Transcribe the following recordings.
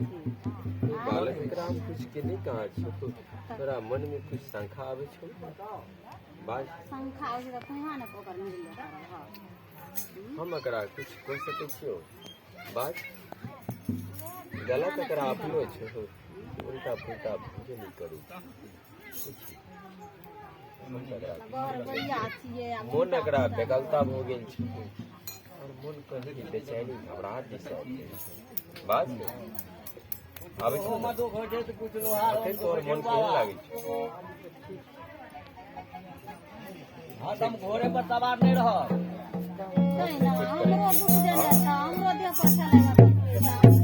बालक एकरा में कुछ के नहीं कहा छो तो तोरा मन में कुछ शंका आवे छो बाज शंका आवे त कहां न पकड़ मिल ले हम एकरा कुछ कह सके छियो बाज गलत एकरा अपनो छो उल्टा पुल्टा बुझे नहीं करू मन एकरा बेगलता हो गेल छै और मन कहीं बेचैनी घबराहट जैसा बाज आबै छै मधु खोजे त कुछ लोहा तोर मन केहन लागै छै हां तुम घोड़े पर सवार नहीं रह नहीं ना हमरो दुख देले त हमरो देह पर चले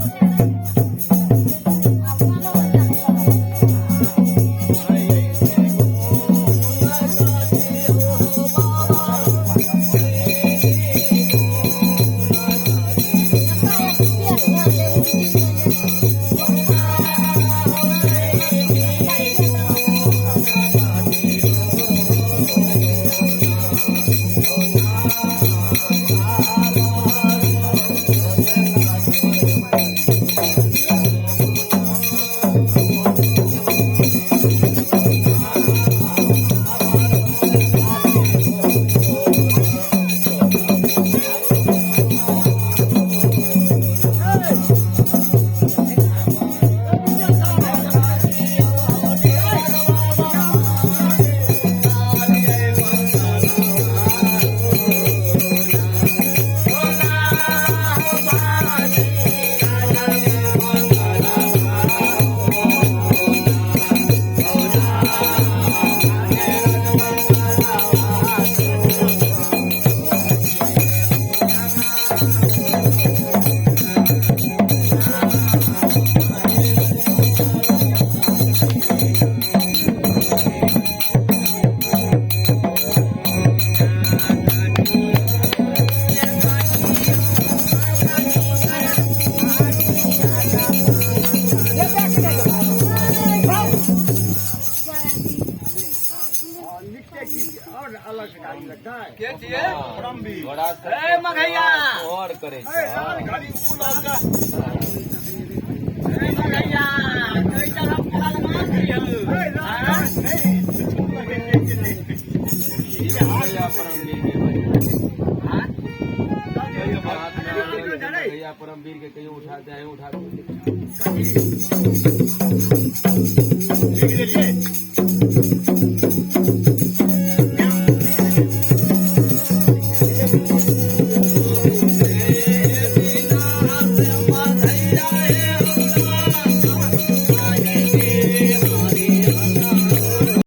और करे घड़ी उलाल का मगैया कई तरह फल मार दियो मगैया परमवीर के कहीं उठा जाए उठा दो